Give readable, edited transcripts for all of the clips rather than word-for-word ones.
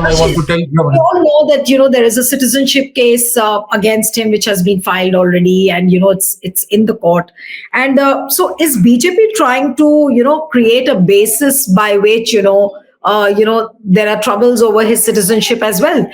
I want to tell you. We all know that, there is a citizenship case against him, which has been filed already, and, it's in the court. And so is BJP trying to, create a basis by which, there are troubles over his citizenship as well.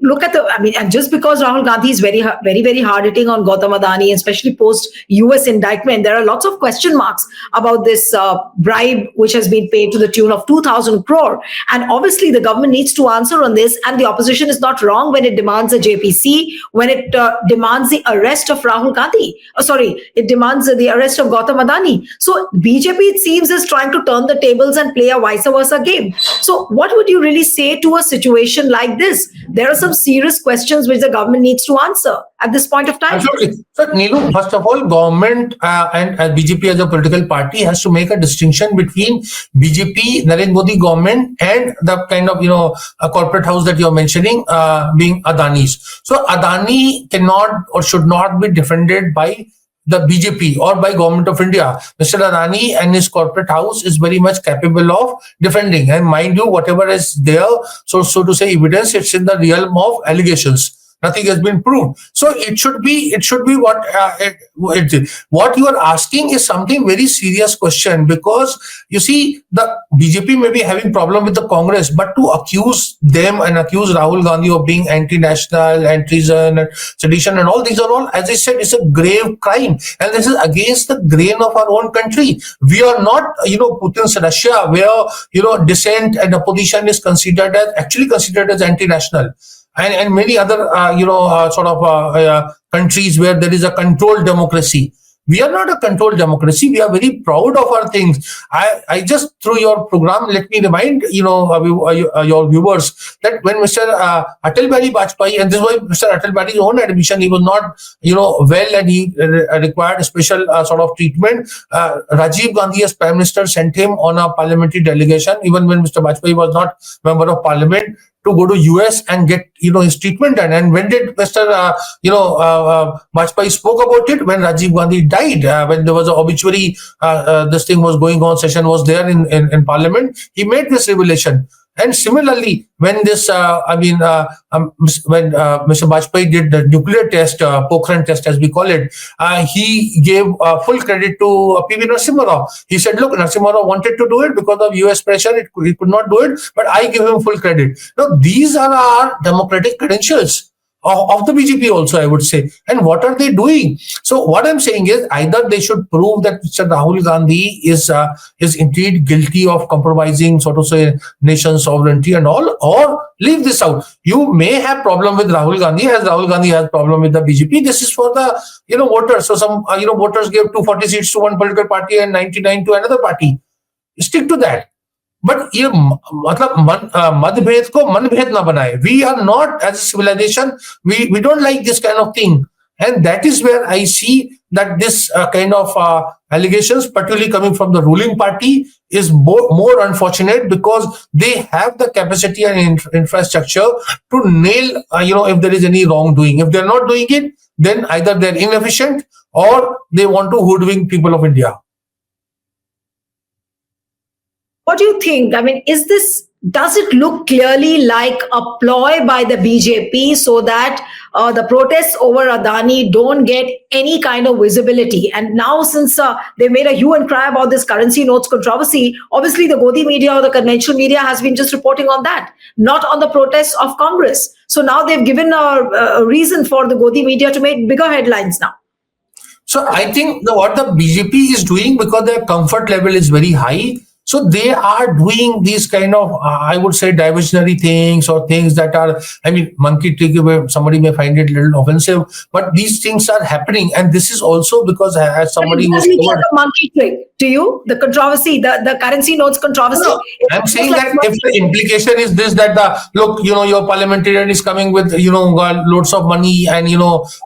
Look at and just because Rahul Gandhi is very, very, very hard hitting on Govt-Oppn, especially post US indictment, there are lots of question marks about this bribe which has been paid to the tune of 2,000 crore. And obviously the government needs to answer on this, and the opposition is not wrong when it demands a JPC, when it demands the arrest of Rahul Gandhi. It demands the arrest of Govt-Oppn. So BJP, it seems, is trying to turn the tables and play a vice versa game. So what would you really say to a situation like this? There are some serious questions which the government needs to answer at this point of time. Absolutely. So, Neelu, first of all, government and BJP as a political party has to make a distinction between BJP, Narendra Modi government, and the kind of, a corporate house that you're mentioning, being Adani's. So Adani cannot or should not be defended by the BJP or by Government of India. Mr. Adani and his corporate house is very much capable of defending. And mind you, whatever is there, so to say, evidence, it's in the realm of allegations. Nothing has been proved. So it should be what you are asking is something very serious question, because you see, the BJP may be having problem with the Congress, but to accuse them and accuse Rahul Gandhi of being anti-national and treason and sedition and all, these are all, as I said, it's a grave crime, and this is against the grain of our own country. We are not, Putin's Russia, where, dissent and opposition is considered as anti-national. And many other, countries where there is a controlled democracy. We are not a controlled democracy. We are very proud of our things. I just, through your program, let me remind, your viewers that when Mr. Atal Bihari Vajpayee, and this was Mr. Atal Bihari's own admission, he was not, well, and he required a special sort of treatment. Rajiv Gandhi as Prime Minister sent him on a parliamentary delegation, even when Mr. Vajpayee was not member of parliament, to go to US and get, his treatment done. And when did Mr. Vajpayee spoke about it? When Rajiv Gandhi died, when there was an obituary, this thing was going on, session was there in parliament, he made this revelation. And similarly, when this, when Mr. Vajpayee did the nuclear test, Pokhran test as we call it, he gave full credit to P.V. Narasimha Rao. He said, look, Narasimha Rao wanted to do it because of US pressure, he could not do it, but I give him full credit. Now, these are our democratic credentials of the BJP also, I would say. And what are they doing? So what I'm saying is, either they should prove that Mr. Rahul Gandhi is indeed guilty of compromising, so to say, nation sovereignty and all, or leave this out. You may have problem with Rahul Gandhi, as Rahul Gandhi has problem with the BJP. This is for the, voters. So some, voters gave 240 seats to one political party and 99 to another party. Stick to that. But ये मतभेद को मनभेद ना बनाए. We are not, as a civilization, we don't like this kind of thing, and that is where I see that this kind of allegations, particularly coming from the ruling party, is more unfortunate, because they have the capacity and infrastructure to nail, if there is any wrongdoing. If they are not doing it, then either they are inefficient or they want to hoodwink people of India. What do you think? Does it look clearly like a ploy by the BJP so that the protests over Adani don't get any kind of visibility? And now, since they made a hue and cry about this currency notes controversy, obviously the Godi media or the conventional media has been just reporting on that, not on the protests of Congress. So now they've given a reason for the Godi media to make bigger headlines now. So I think what the BJP is doing, because their comfort level is very high, so they are doing these kind of, I would say, diversionary things, or things that are, monkey trick, where somebody may find it a little offensive, but these things are happening. And this is also because, as somebody was told, the monkey trick to you, the controversy, the currency notes controversy. No, I'm saying that if the implication is this, that your parliamentarian is coming with, loads of money and,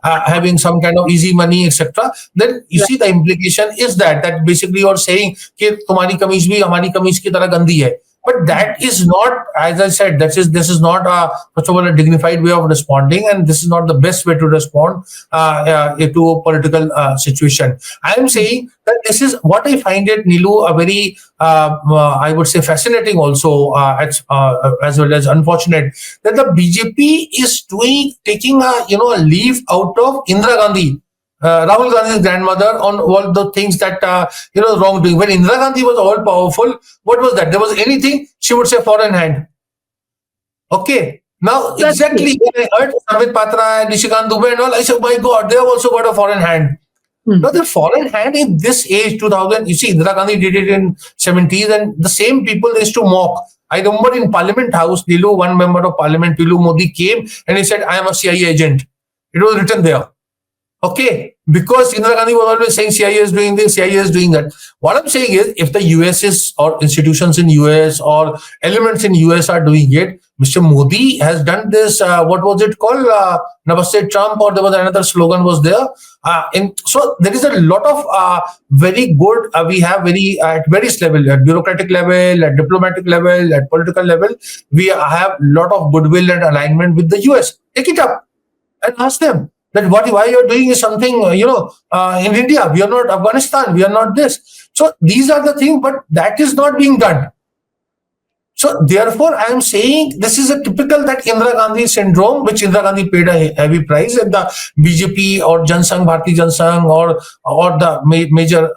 having some kind of easy money, etc., then you see the implication is that basically you're saying कि तुम्हारी कमीज भी हमारी कमीज की तरह गंदी है. But that is not, as I said, this is not first of all a dignified way of responding, and this is not the best way to respond to a political situation. I am saying that this is what I find it, Nilu, a very I would say fascinating also, as well as unfortunate, that the BJP is taking a leaf out of Indira Gandhi, Rahul Gandhi's grandmother, on all the things that wrongdoing. When Indira Gandhi was all powerful, what was that? There was anything, she would say foreign hand. Okay. Now, exactly when I heard Samit Patra and Nishikant Dubey and all, I said, oh my God, they have also got a foreign hand. Now, the foreign hand in this age, 2000, you see, Indira Gandhi did it in 70s, and the same people they used to mock. I remember in Parliament House, Nilu, one member of Parliament, Nilu Modi, came and he said, I am a CIA agent. It was written there. Okay, because Indira Gandhi was always saying CIA is doing this, CIA is doing that. What I'm saying is, if the US is, or institutions in US or elements in US are doing it, Mr. Modi has done this. What was it called? Namaste Trump, or there was another slogan was there. So there is a lot of very good. We have at various level, at bureaucratic level, at diplomatic level, at political level, we have a lot of goodwill and alignment with the US. Take it up and ask them that why you're doing is something, in India. We are not Afghanistan. We are not this. So these are the things, but that is not being done. So therefore, I am saying this is a typical that Indira Gandhi syndrome, which Indira Gandhi paid a heavy price, and the BJP or Jan Sangh, Bharati Jan Sangh, or the major,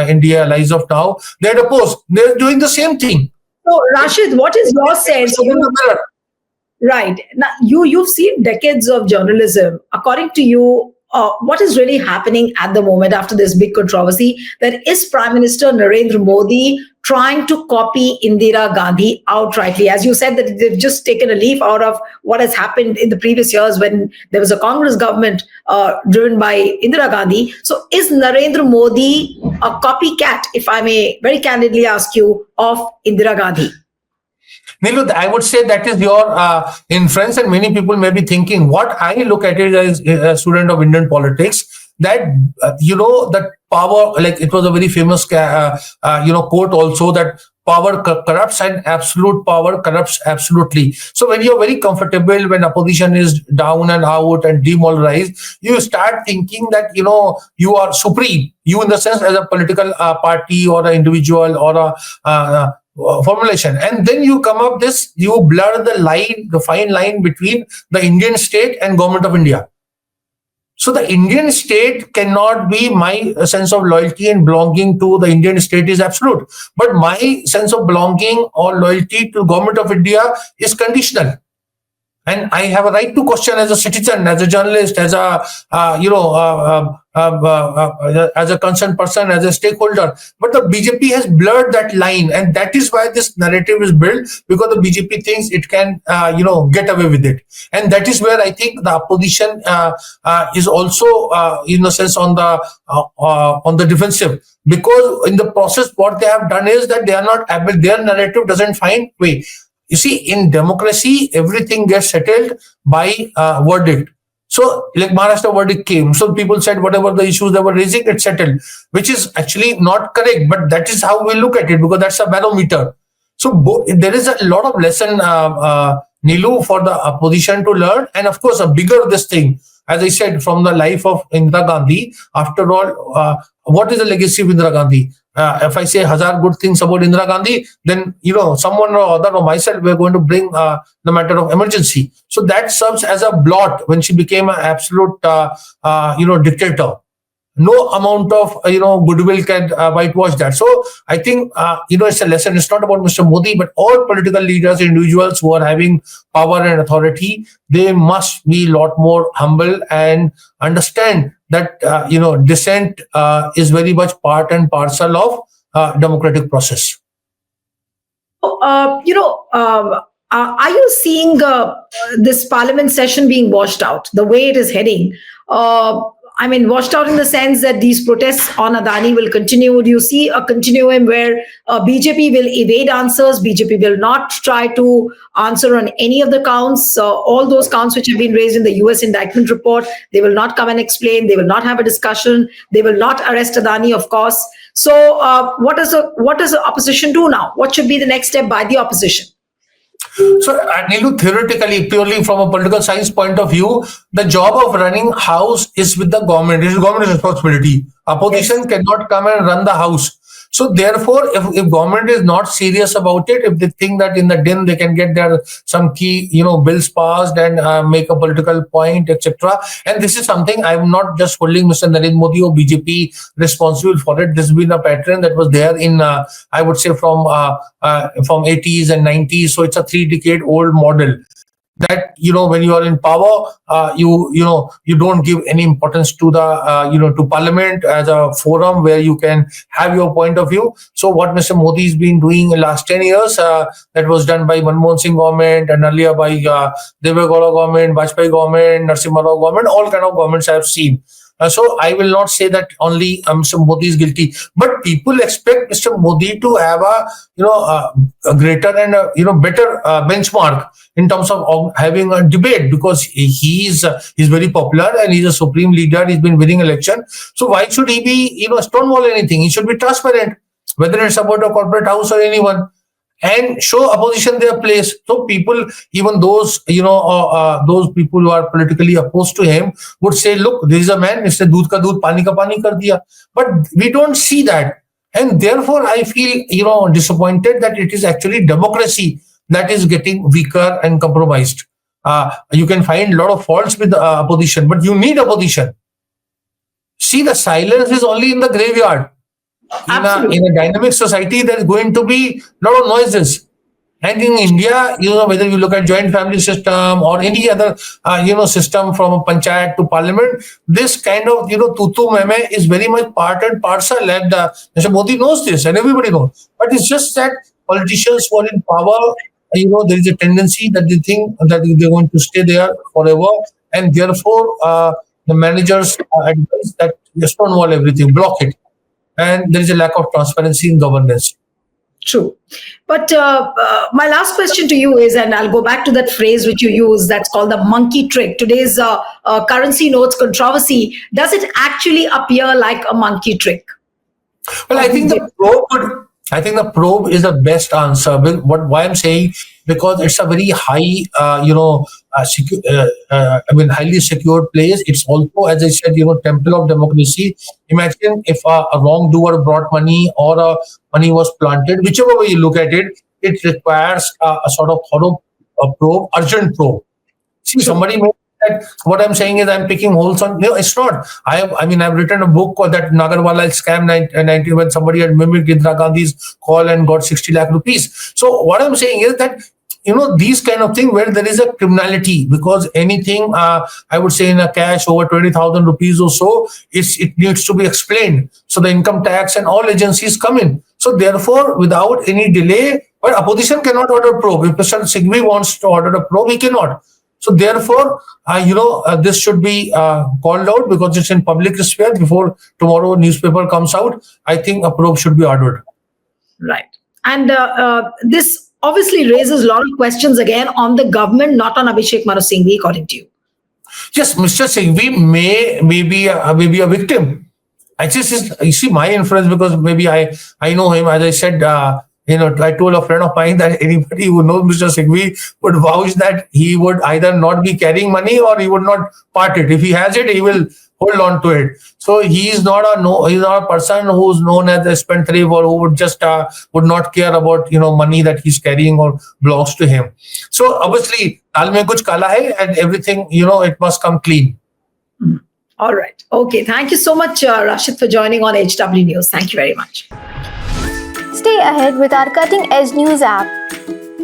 India allies of now, they had opposed. They're doing the same thing. So, Rashid, what is your sense? Right. Now, you've seen decades of journalism. According to you, what is really happening at the moment after this big controversy? That is Prime Minister Narendra Modi trying to copy Indira Gandhi outrightly? As you said, that they've just taken a leaf out of what has happened in the previous years when there was a Congress government driven by Indira Gandhi. So is Narendra Modi a copycat, if I may very candidly ask you, of Indira Gandhi? Nilu, I would say that is your inference, and many people may be thinking. What I look at it as a student of Indian politics, that that power, like it was a very famous quote also, that power corrupts and absolute power corrupts absolutely. So when you're very comfortable, when opposition is down and out and demoralized, you start thinking that you are supreme. You, in the sense, as a political party or an individual or a formulation, and then you come up you blur the fine line between the Indian state and government of India. So the Indian state cannot be, my sense of loyalty and belonging to the Indian state is absolute, but my sense of belonging or loyalty to government of India is conditional. And I have a right to question as a citizen, as a journalist, as a as a concerned person, as a stakeholder. But the BJP has blurred that line, and that is why this narrative is built, because the BJP thinks it can, get away with it, and that is where I think the opposition is also, in a sense, on the defensive, because in the process, what they have done is that they are not able. Their narrative doesn't find way. You see, in democracy, everything gets settled by verdict. So, like Maharashtra verdict came. So people said whatever the issues they were raising, it's settled, which is actually not correct. But that is how we look at it, because that's a barometer. So there is a lot of lesson, Nilu, for the opposition to learn. And of course, a bigger this thing, as I said, from the life of Indira Gandhi. After all, what is the legacy of Indira Gandhi? If I say 1,000 good things about Indira Gandhi, then someone or other or myself, we're going to bring the matter of emergency. So that serves as a blot when she became an absolute dictator. No amount of goodwill can whitewash that. So I think it's a lesson. It's not about Mr. Modi, but all political leaders, individuals who are having power and authority, they must be a lot more humble and understand that dissent is very much part and parcel of democratic process. Are you seeing this parliament session being washed out the way it is heading? Washed out in the sense that these protests on Adani will continue. Do you see a continuum where BJP will evade answers? BJP will not try to answer on any of the counts, all those counts which have been raised in the US indictment report. They will not come and explain. They will not have a discussion. They will not arrest Adani, of course. So what does the opposition do now? What should be the next step by the opposition? So, Nilu, theoretically, purely from a political science point of view, the job of running house is with the government. It is government's responsibility. Opposition Yes. cannot come and run the house. So therefore, if government is not serious about it, if they think that in the din they can get their some key bills passed and make a political point, etc. And this is something I'm not just holding Mr. Narendra Modi or BJP responsible for it. This has been a pattern that was there in I would say from 80s and 90s. So it's a 3-decade old model that when you are in power, you don't give any importance to the to parliament as a forum where you can have your point of view. So what Mr. Modi has been doing in the last 10 years, that was done by Manmohan Singh government and earlier by Deve Gowda government, Vajpayee government, Narasimha Rao government, all kind of governments I have seen. So I will not say that only Mr. Modi is guilty, but people expect Mr. Modi to have a greater and better benchmark in terms of having a debate, because he's very popular and he's a supreme leader. He's been winning election. So why should he be stonewall anything? He should be transparent, whether it's about a corporate house or anyone, and show opposition their place. So people, even those those people who are politically opposed to him, would say, look, this is a man, Mr. Doodh ka doodh, pani ka pani kar diya. But we don't see that. And therefore, I feel disappointed that it is actually democracy that is getting weaker and compromised. You can find a lot of faults with the opposition, but you need opposition. See, the silence is only in the graveyard. In a dynamic society, there's going to be a lot of noises. And in India, whether you look at joint family system or any other, system from a panchayat to parliament, this kind of, tutu meme is very much part and parcel. And Mr. Modi knows this and everybody knows. But it's just that politicians who are in power, there is a tendency that they think that they're going to stay there forever. And therefore, the managers advise that you stonewall everything, block it. And there is a lack of transparency in governance. True. But my last question to you is, and I'll go back to that phrase which you use, that's called the monkey trick. Today's currency notes controversy, does it actually appear like a monkey trick? Well, I think the probe is the best answer. Why I'm saying, because it's a very high, highly secured place. It's also, as I said, temple of democracy. Imagine if a wrongdoer brought money or money was planted. Whichever way you look at it, it requires a sort of thorough probe, urgent probe. See, somebody may that what I'm saying is I'm picking holes on. No, it's not. I've written a book called that Nagarwala scam 19 when somebody had mimicked Indira Gandhi's call and got 60 lakh rupees. So what I'm saying is that these kind of thing where there is a criminality, because anything I would say in a cash over 20,000 rupees or so, it needs to be explained. So the income tax and all agencies come in. So therefore, without any delay, but opposition cannot order probe. If Mr. Singhvi wants to order a probe, he cannot. So therefore, this should be called out because it's in public sphere. Before tomorrow newspaper comes out, I think a probe should be ordered. Right. And this obviously raises a lot of questions again on the government, not on Abhishek Manu Singhvi, according to you. Yes, Mr. Singhvi may be a victim. I just, you see my influence because maybe I know him. As I said, I told a friend of mine that anybody who knows Mr. Singhvi would vouch that he would either not be carrying money or he would not part it. If he has it, he will hold on to it. So he's not a person who's known as a spendthrift or who would just would not care about money that he's carrying or belongs to him. So obviously, dal mein kuch kala hai, and everything it must come clean. All right. Okay. Thank you so much, Rashid, for joining on HW News. Thank you very much. Stay ahead with our cutting-edge news app.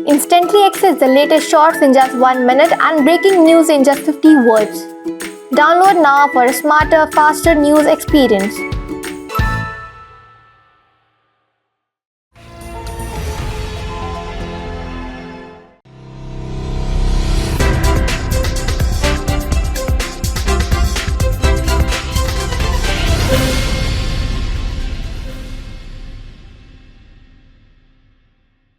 Instantly access the latest shorts in just 1 minute and breaking news in just 50 words. Download now for a smarter, faster news experience.